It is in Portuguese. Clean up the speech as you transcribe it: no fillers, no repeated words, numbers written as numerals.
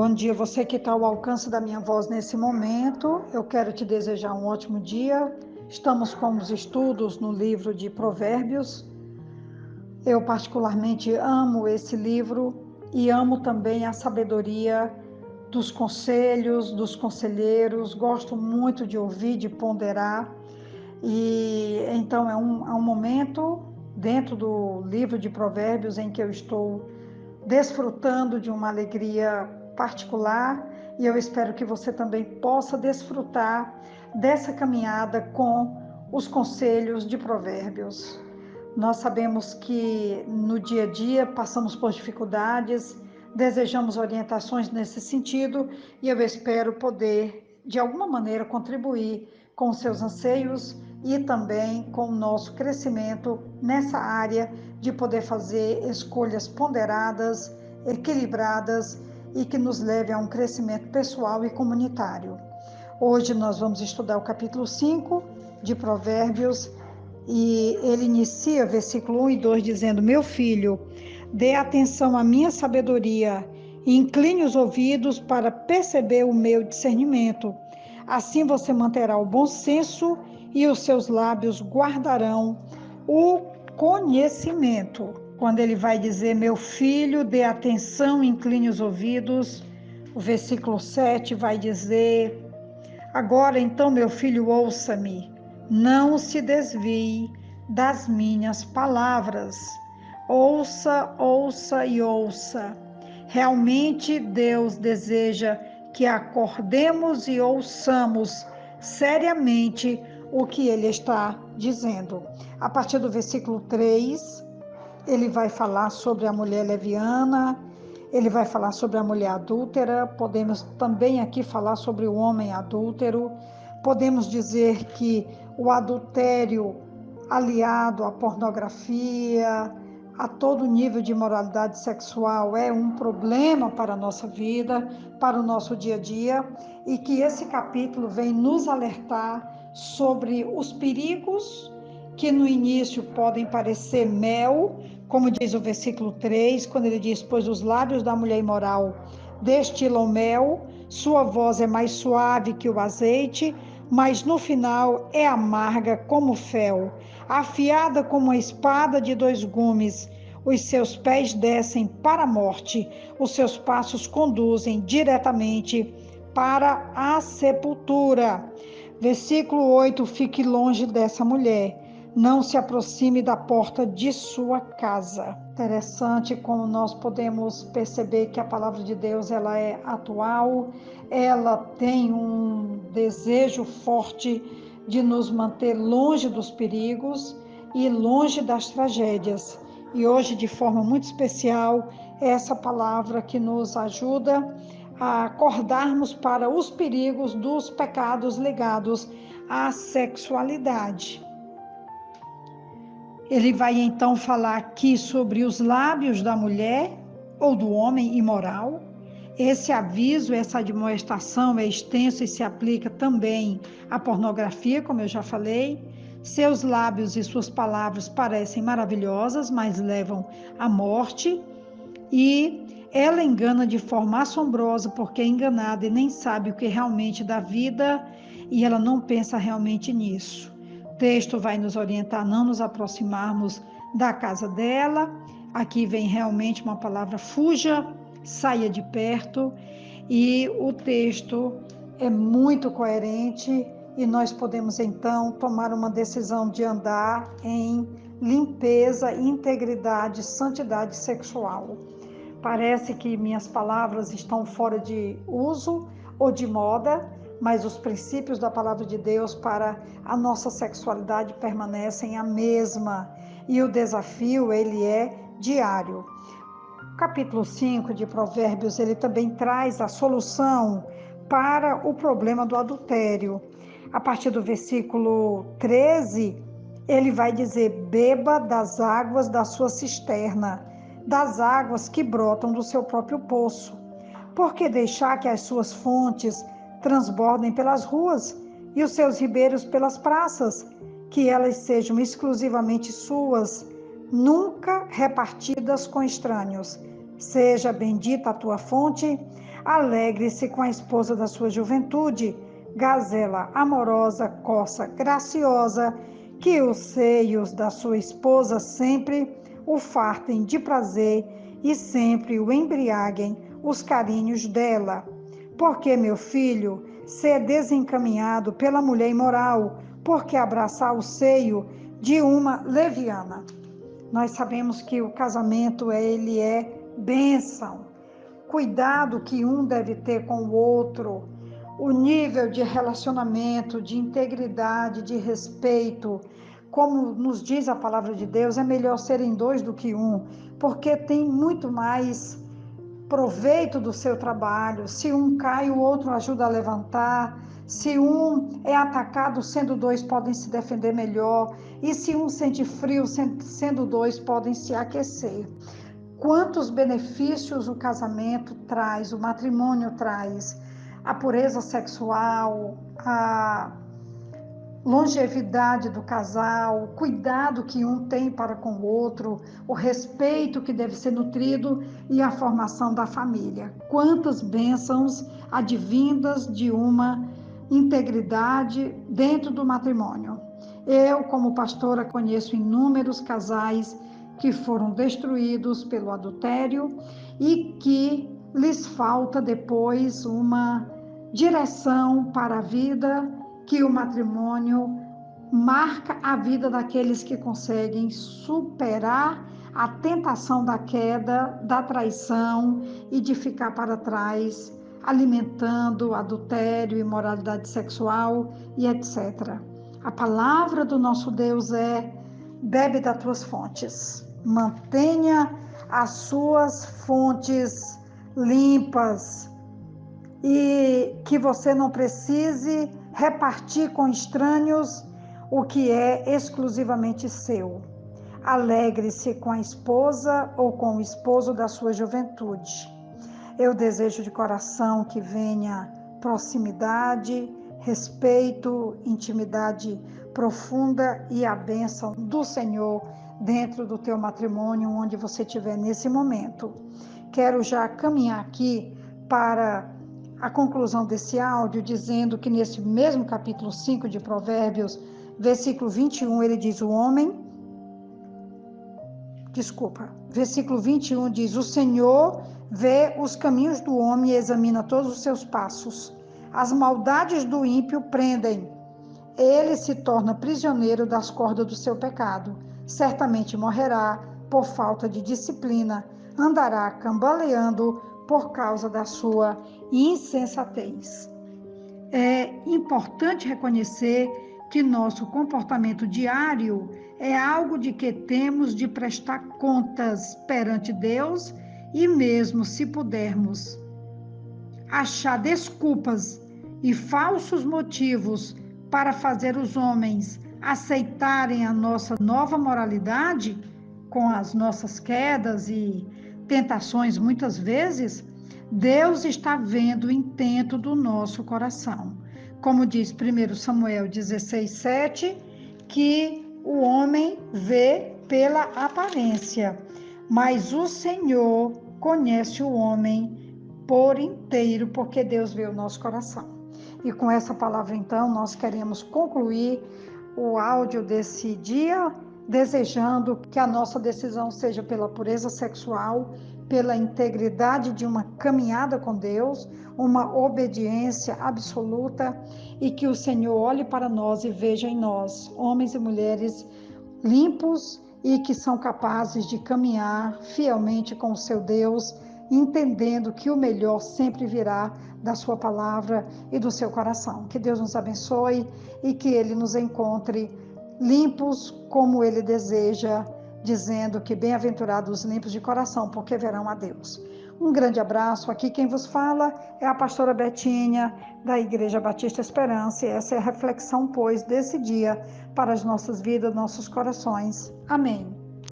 Bom dia, você que está ao alcance da minha voz nesse momento. Eu quero te desejar um ótimo dia. Estamos com os estudos no livro de Provérbios. Eu particularmente amo esse livro e amo também a sabedoria dos conselhos, dos conselheiros. Gosto muito de ouvir, de ponderar. E então é um momento dentro do livro de Provérbios em que eu estou desfrutando de uma alegria particular, e eu espero que você também possa desfrutar dessa caminhada com os conselhos de Provérbios. Nós sabemos que no dia a dia passamos por dificuldades, desejamos orientações nesse sentido, e eu espero poder, de alguma maneira, contribuir com os seus anseios e também com o nosso crescimento nessa área de poder fazer escolhas ponderadas, equilibradas e que nos leve a um crescimento pessoal e comunitário. Hoje nós vamos estudar o capítulo 5 de Provérbios e ele inicia versículo 1 e 2 dizendo: Meu filho, dê atenção à minha sabedoria e incline os ouvidos para perceber o meu discernimento. Assim você manterá o bom senso e os seus lábios guardarão o conhecimento. Quando ele vai dizer, meu filho, dê atenção, incline os ouvidos, o versículo 7 vai dizer, agora então, meu filho, ouça-me, não se desvie das minhas palavras. Ouça, ouça e ouça. Realmente Deus deseja que acordemos e ouçamos seriamente o que ele está dizendo. A partir do versículo 3, ele vai falar sobre a mulher leviana, ele vai falar sobre a mulher adúltera, podemos também aqui falar sobre o homem adúltero, podemos dizer que o adultério aliado à pornografia, a todo nível de imoralidade sexual é um problema para a nossa vida, para o nosso dia a dia, e que esse capítulo vem nos alertar sobre os perigos que no início podem parecer mel, como diz o versículo 3, quando ele diz, pois os lábios da mulher imoral destilam mel, sua voz é mais suave que o azeite, mas no final é amarga como fel, afiada como uma espada de 2 gumes. Os seus pés descem para a morte, os seus passos conduzem diretamente para a sepultura. Versículo 8, fique longe dessa mulher, não se aproxime da porta de sua casa. Interessante como nós podemos perceber que a palavra de Deus ela é atual, ela tem um desejo forte de nos manter longe dos perigos e longe das tragédias. E hoje, de forma muito especial, essa palavra que nos ajuda a acordarmos para os perigos dos pecados ligados à sexualidade. Ele vai então falar aqui sobre os lábios da mulher ou do homem imoral. Esse aviso, essa admoestação é extenso e se aplica também à pornografia, como eu já falei. Seus lábios e suas palavras parecem maravilhosas, mas levam à morte. E ela engana de forma assombrosa, porque é enganada e nem sabe o que realmente dá vida, e ela não pensa realmente nisso. O texto vai nos orientar a não nos aproximarmos da casa dela. Aqui vem realmente uma palavra: fuja, saia de perto. E o texto é muito coerente e nós podemos então tomar uma decisão de andar em limpeza, integridade, santidade sexual. Parece que minhas palavras estão fora de uso ou de moda, mas os princípios da palavra de Deus para a nossa sexualidade permanecem a mesma, e o desafio ele é diário. O capítulo 5 de Provérbios, ele também traz a solução para o problema do adultério. A partir do versículo 13, ele vai dizer: beba das águas da sua cisterna, das águas que brotam do seu próprio poço. Por que deixar que as suas fontes transbordem pelas ruas e os seus ribeiros pelas praças? Que elas sejam exclusivamente suas, nunca repartidas com estranhos. Seja bendita a tua fonte, Alegre-se com a esposa da sua juventude, gazela amorosa, corça graciosa, que os seios da sua esposa sempre o fartem de prazer e sempre o embriaguem os carinhos dela. Porque, meu filho, ser desencaminhado pela mulher imoral, porque abraçar o seio de uma leviana. Nós sabemos que o casamento ele é bênção. Cuidado que um deve ter com o outro, o nível de relacionamento, de integridade, de respeito. Como nos diz a palavra de Deus, é melhor serem dois do que um, porque tem muito mais proveito do seu trabalho. Se um cai, o outro ajuda a levantar. Se um é atacado, sendo dois, podem se defender melhor. E se um sente frio, sendo dois, podem se aquecer. Quantos benefícios o casamento traz, o matrimônio traz? A pureza sexual, a longevidade do casal, o cuidado que um tem para com o outro, o respeito que deve ser nutrido e a formação da família. Quantas bênçãos advindas de uma integridade dentro do matrimônio. Eu, como pastora, conheço inúmeros casais que foram destruídos pelo adultério e que lhes falta depois uma direção para a vida, que o matrimônio marca a vida daqueles que conseguem superar a tentação da queda, da traição e de ficar para trás, alimentando adultério, imoralidade sexual e etc. A palavra do nosso Deus é: bebe das tuas fontes, mantenha as suas fontes limpas e que você não precise repartir com estranhos o que é exclusivamente seu. Alegre-se com a esposa ou com o esposo da sua juventude. Eu desejo de coração que venha proximidade, respeito, intimidade profunda e a bênção do Senhor dentro do teu matrimônio, onde você estiver nesse momento. Quero já caminhar aqui para a conclusão desse áudio, dizendo que nesse mesmo capítulo 5 de Provérbios, versículo 21, ele diz: versículo 21 diz: o Senhor vê os caminhos do homem e examina todos os seus passos. As maldades do ímpio prendem. Ele se torna prisioneiro das cordas do seu pecado. Certamente morrerá por falta de disciplina. Andará cambaleando por causa da sua insensatez. É importante reconhecer que nosso comportamento diário é algo de que temos de prestar contas perante Deus, e mesmo se pudermos achar desculpas e falsos motivos para fazer os homens aceitarem a nossa nova moralidade, com as nossas quedas e tentações muitas vezes, Deus está vendo o intento do nosso coração. Como diz 1 Samuel 16:7, que o homem vê pela aparência, mas o Senhor conhece o homem por inteiro, porque Deus vê o nosso coração. E com essa palavra, então, nós queremos concluir o áudio desse dia, desejando que a nossa decisão seja pela pureza sexual, pela integridade de uma caminhada com Deus, uma obediência absoluta, e que o Senhor olhe para nós e veja em nós, homens e mulheres limpos e que são capazes de caminhar fielmente com o seu Deus, entendendo que o melhor sempre virá da sua palavra e do seu coração. Que Deus nos abençoe e que Ele nos encontre limpos como Ele deseja, dizendo que bem-aventurados os limpos de coração, porque verão a Deus. Um grande abraço. Aqui quem vos fala é a pastora Betinha, da Igreja Batista Esperança, e essa é a reflexão, pois, desse dia para as nossas vidas, nossos corações. Amém.